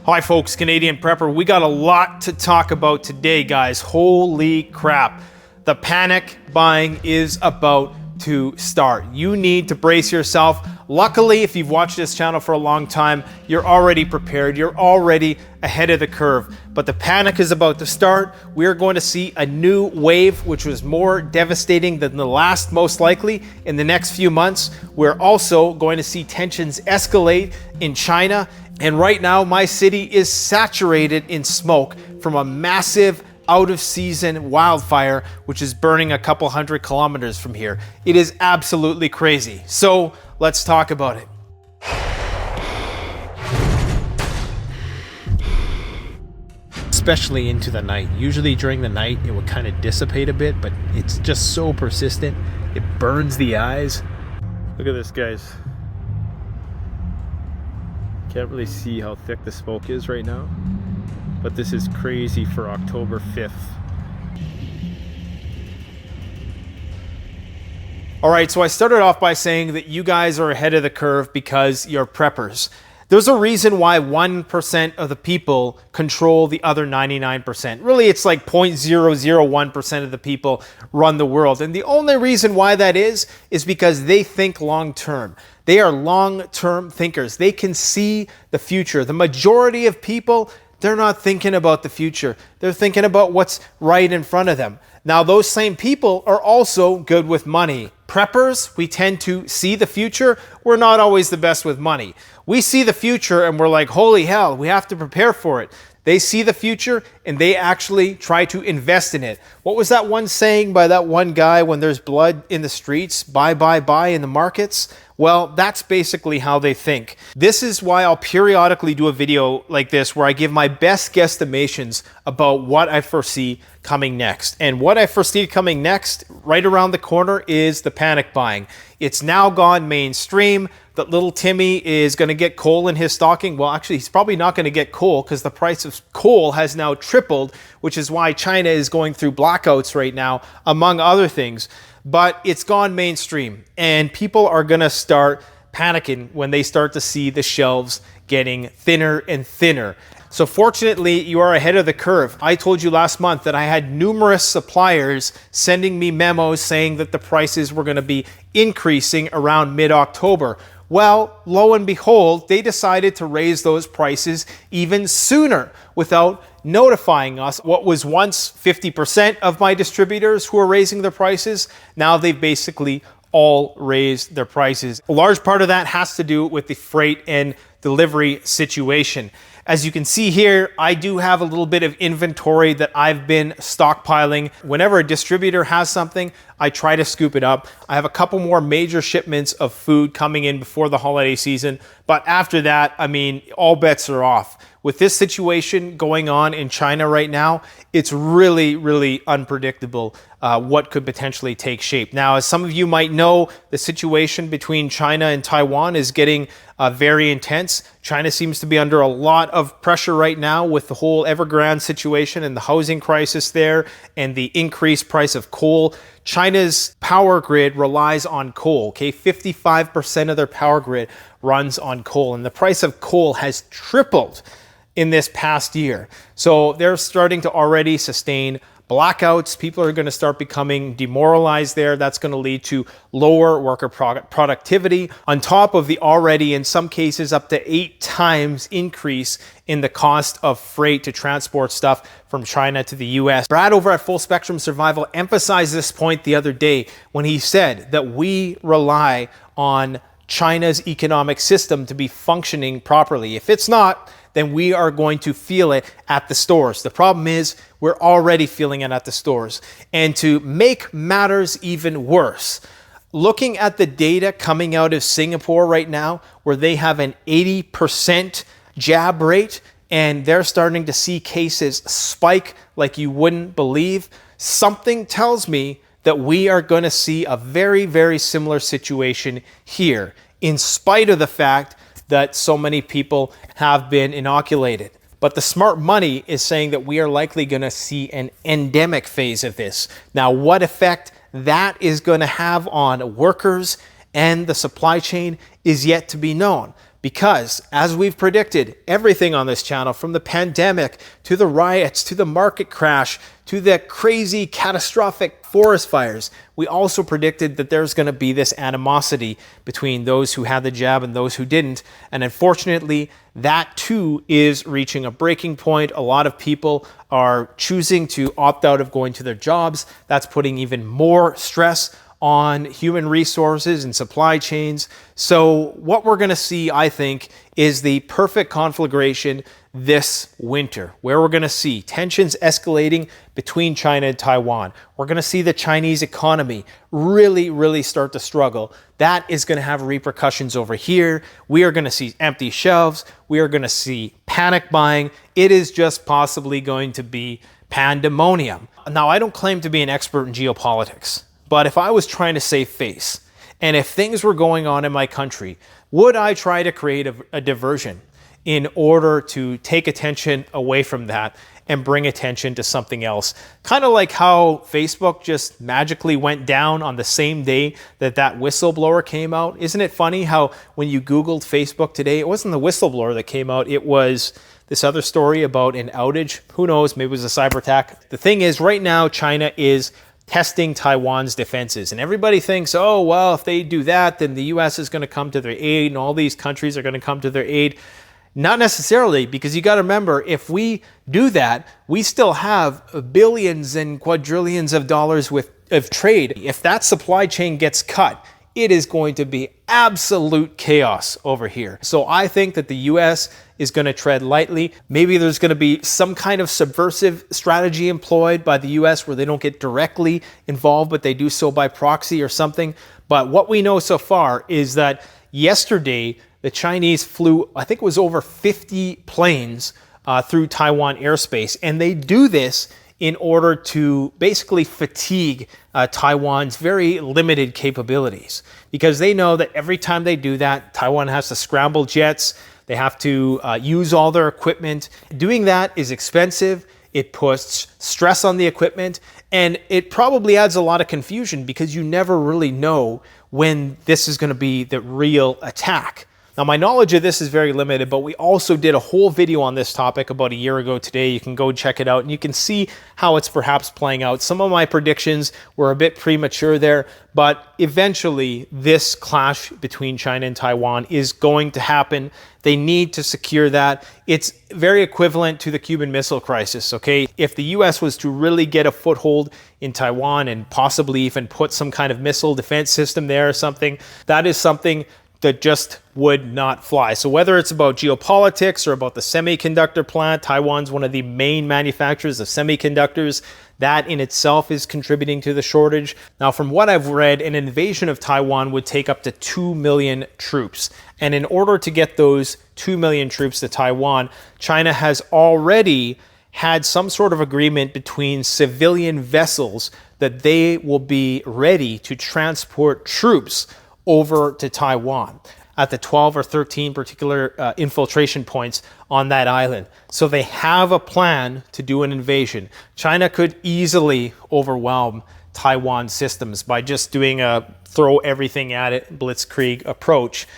Hi folks, Canadian Prepper. We got a lot to talk about today, guys. Holy crap. The panic buying is about to start. You need to brace yourself. Luckily, if you've watched this channel for a long time, you're already prepared. You're already ahead of the curve. But the panic is about to start. We're going to see a new wave, which was more devastating than the last, most likely, in the next few months. We're also going to see tensions escalate in China. And right now, my city is saturated in smoke from a massive out-of-season wildfire, which is burning a couple hundred kilometers from here. It is absolutely crazy. So let's talk about it. Especially into the night. Usually during the night, it would kind of dissipate a bit, but it's just so persistent. It burns the eyes. Look at this, guys. Can't really see how thick the smoke is right now, but this is crazy for October 5th. All right, so I started off by saying that you guys are ahead of the curve because you're preppers. There's a reason why 1% of the people control the other 99%. Really, it's like 0.001% of the people run the world. And the only reason why that is because they think long-term. They are long-term thinkers. They can see the future. The majority of people, they're not thinking about the future. They're thinking about what's right in front of them. Now, those same people are also good with money. Preppers, we tend to see the future. We're not always the best with money. We see the future and we're like, holy hell, we have to prepare for it. They see the future and they actually try to invest in it. What was that one saying by that one guy when there's blood in the streets? Buy, buy, buy in the markets? Well, that's basically how they think. This is why I'll periodically do a video like this where I give my best guesstimations about what I foresee coming next. And what I foresee coming next, right around the corner, is the panic buying. It's now gone mainstream that little Timmy is going to get coal in his stocking. Well, actually, he's probably not going to get coal because the price of coal has now tripled, which is why China is going through blackouts right now, among other things. But it's gone mainstream and people are going to start panicking when they start to see the shelves getting thinner and thinner. So fortunately, you are ahead of the curve. I told you last month that I had numerous suppliers sending me memos saying that the prices were going to be increasing around mid-October. Well, lo and behold, they decided to raise those prices even sooner without notifying us. What was once 50% of my distributors who are raising their prices, now they've basically all raised their prices. A large part of that has to do with the freight and delivery situation. As you can see here, I do have a little bit of inventory that I've been stockpiling. Whenever a distributor has something, I try to scoop it up. I have a couple more major shipments of food coming in before the holiday season, but after that, I mean, all bets are off. With this situation going on in China right now, it's really, really unpredictable what could potentially take shape. Now, as some of you might know, the situation between China and Taiwan is getting very intense. China seems to be under a lot of pressure right now with the whole Evergrande situation and the housing crisis there and the increased price of coal. China's power grid relies on coal, okay? 55% of their power grid runs on coal, and the price of coal has tripled in this past year. So they're starting to already sustain blackouts. People are going to start becoming demoralized there. That's going to lead to lower worker productivity on top of the already, in some cases, up to 8 times increase in the cost of freight to transport stuff from China to the US. Brad over at Full Spectrum Survival emphasized this point the other day when he said that we rely on China's economic system to be functioning properly. If it's not, then we are going to feel it at the stores. The problem is we're already feeling it at the stores. And to make matters even worse, looking at the data coming out of Singapore right now, where they have an 80% jab rate, and they're starting to see cases spike like you wouldn't believe, something tells me that we are going to see a very, very similar situation here, in spite of the fact that so many people have been inoculated. But the smart money is saying that we are likely going to see an endemic phase of this. Now, what effect that is going to have on workers and the supply chain is yet to be known. Because, as we've predicted, everything on this channel, from the pandemic to the riots to the market crash to the crazy catastrophic forest fires, we also predicted that there's going to be this animosity between those who had the jab and those who didn't. And unfortunately, that too is reaching a breaking point. A lot of people are choosing to opt out of going to their jobs. That's putting even more stress on human resources and supply chains. So what we're going to see, I think, is the perfect conflagration this winter, where we're going to see tensions escalating between China and Taiwan. We're going to see the Chinese economy really start to struggle. That is going to have repercussions over here. We are going to see empty shelves. We are going to see panic buying. It is just possibly going to be pandemonium. Now, I don't claim to be an expert in geopolitics, but if I was trying to save face, and if things were going on in my country, would I try to create a diversion in order to take attention away from that and bring attention to something else? Kind of like how Facebook just magically went down on the same day that whistleblower came out. Isn't it funny how when you Googled Facebook today, it wasn't the whistleblower that came out, it was this other story about an outage. Who knows, maybe it was a cyber attack. The thing is, right now, China is testing Taiwan's defenses. And everybody thinks, oh, well, if they do that, then the US is going to come to their aid and all these countries are going to come to their aid. Not necessarily, because you got to remember, if we do that, we still have billions and quadrillions of dollars of trade. If that supply chain gets cut, it is going to be absolute chaos over here. So I think that the US is going to tread lightly. Maybe there's going to be some kind of subversive strategy employed by the US where they don't get directly involved, but they do so by proxy or something. But what we know so far is that yesterday, the Chinese flew, I think it was over 50 planes through Taiwan airspace. And they do this in order to basically fatigue Taiwan's very limited capabilities. Because they know that every time they do that, Taiwan has to scramble jets. They have to use all their equipment. Doing that is expensive. It puts stress on the equipment. And it probably adds a lot of confusion because you never really know when this is going to be the real attack. Now, my knowledge of this is very limited, but we also did a whole video on this topic about a year ago today. You can go check it out and you can see how it's perhaps playing out. Some of my predictions were a bit premature there, but eventually this clash between China and Taiwan is going to happen. They need to secure that. It's very equivalent to the Cuban Missile Crisis, okay? If the US was to really get a foothold in Taiwan and possibly even put some kind of missile defense system there or something, that is something that just would not fly. So whether it's about geopolitics or about the semiconductor plant, Taiwan's one of the main manufacturers of semiconductors. That in itself is contributing to the shortage. Now, from what I've read, an invasion of Taiwan would take up to 2 million troops. And in order to get those 2 million troops to Taiwan, China has already had some sort of agreement between civilian vessels that they will be ready to transport troops over to Taiwan at the 12 or 13 particular infiltration points on that island. So they have a plan to do an invasion. China could easily overwhelm Taiwan systems by just doing a throw everything at it blitzkrieg approach.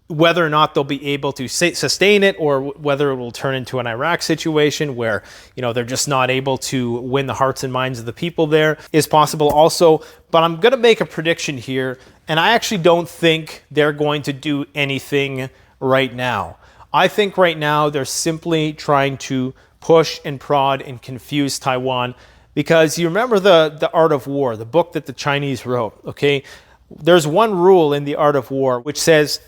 Whether or not they'll be able to sustain it or whether it will turn into an Iraq situation where, they're just not able to win the hearts and minds of the people there is possible also. But I'm going to make a prediction here, and I actually don't think they're going to do anything right now. I think right now they're simply trying to push and prod and confuse Taiwan because you remember the Art of War, the book that the Chinese wrote, okay? There's one rule in the Art of War which says,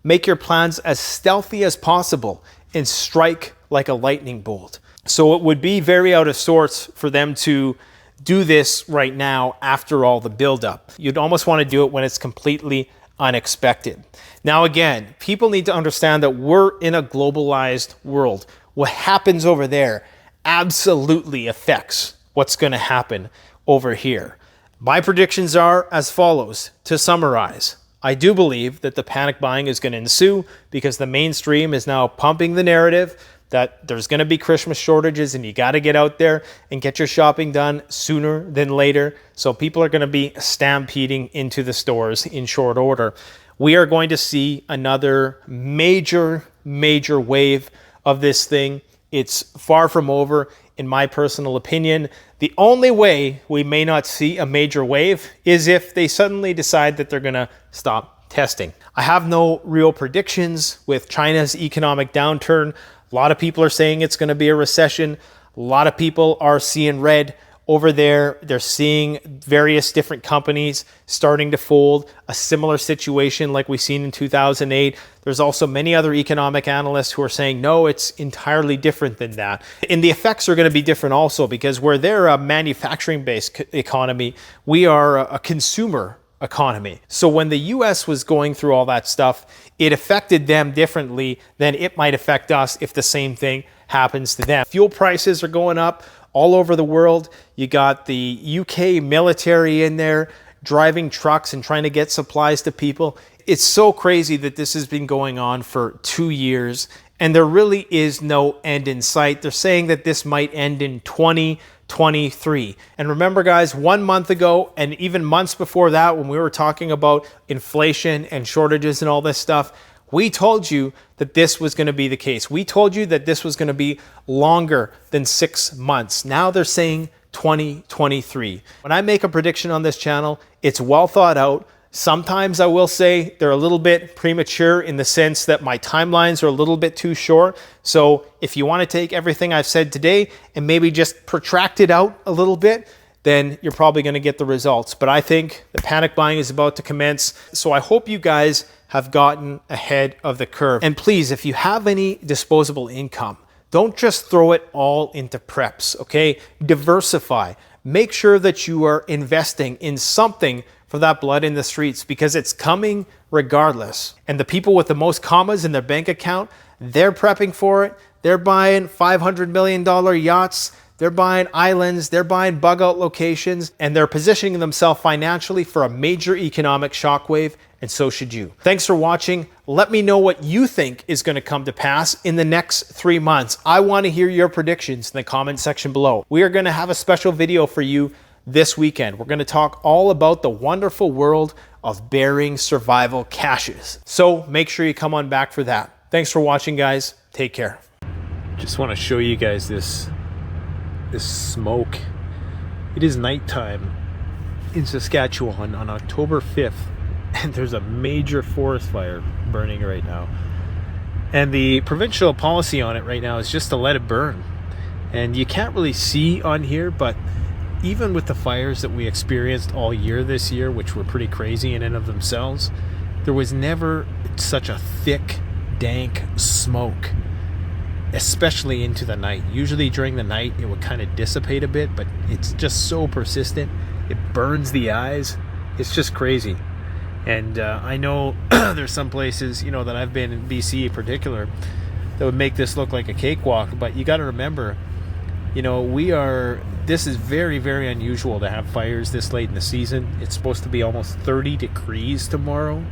make your plans as stealthy as possible and strike like a lightning bolt. So it would be very out of sorts for them to do this right now after all the buildup. You'd almost want to do it when it's completely unexpected. Now again, people need to understand that we're in a globalized world. What happens over there absolutely affects what's going to happen over here. My predictions are as follows. To summarize, I do believe that the panic buying is going to ensue because the mainstream is now pumping the narrative that there's going to be Christmas shortages and you got to get out there and get your shopping done sooner than later. So people are going to be stampeding into the stores in short order. we are going to see another major wave of this thing. It's far from over, in my personal opinion. The only way we may not see a major wave is if they suddenly decide that they're going to stop testing. I have no real predictions with China's economic downturn. A lot of people are saying it's going to be a recession. A lot of people are seeing red over there. They're seeing various different companies starting to fold, a similar situation like we've seen in 2008. There's also many other economic analysts who are saying, no, it's entirely different than that. And the effects are going to be different also, because where they're a manufacturing-based economy, we are a consumer economy. So when the US was going through all that stuff, it affected them differently than it might affect us if the same thing happens to them. Fuel prices are going up all over the world. You got the UK military in there driving trucks and trying to get supplies to people. It's so crazy that this has been going on for 2 years and there really is no end in sight. They're saying that this might end in 2023. And remember, guys, 1 month ago and even months before that, when we were talking about inflation and shortages and all this stuff, we told you that this was going to be the case. We told you that this was going to be longer than 6 months. Now they're saying 2023. When I make a prediction on this channel, it's well thought out. Sometimes I will say they're a little bit premature in the sense that my timelines are a little bit too short. So if you want to take everything I've said today and maybe just protract it out a little bit, then you're probably going to get the results. But I think the panic buying is about to commence. So I hope you guys have gotten ahead of the curve. And please, if you have any disposable income, don't just throw it all into preps, okay? Diversify. Make sure that you are investing in something for that blood in the streets, because it's coming regardless. And the people with the most commas in their bank account, they're prepping for it. They're buying $500 million yachts. They're buying islands, they're buying bug out locations, and they're positioning themselves financially for a major economic shockwave, and so should you. Thanks for watching. Let me know what you think is going to come to pass in the next 3 months. I want to hear your predictions in the comment section below. We are going to have a special video for you this weekend. We're going to talk all about the wonderful world of bearing survival caches. So make sure you come on back for that. Thanks for watching, guys. Take care. Just want to show you guys this smoke. It is nighttime in Saskatchewan on October 5th, and there's a major forest fire burning right now. And the provincial policy on it right now is just to let it burn. And you can't really see on here, but even with the fires that we experienced all year this year, which were pretty crazy in and of themselves, there was never such a thick, dank smoke, especially into the night. Usually during the night it would kind of dissipate a bit, but it's just so persistent. It burns the eyes. It's just crazy. And I know there's some places, you know, that I've been in BC in particular, that would make this look like a cakewalk, but you got to remember, you know, this is very, very unusual to have fires this late in the season. It's supposed to be almost 30 degrees tomorrow,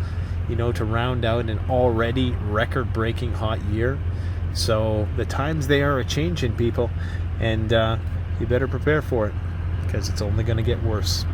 you know, to round out an already record-breaking hot year. So the times, they are a changing, people, and you better prepare for it, because it's only going to get worse.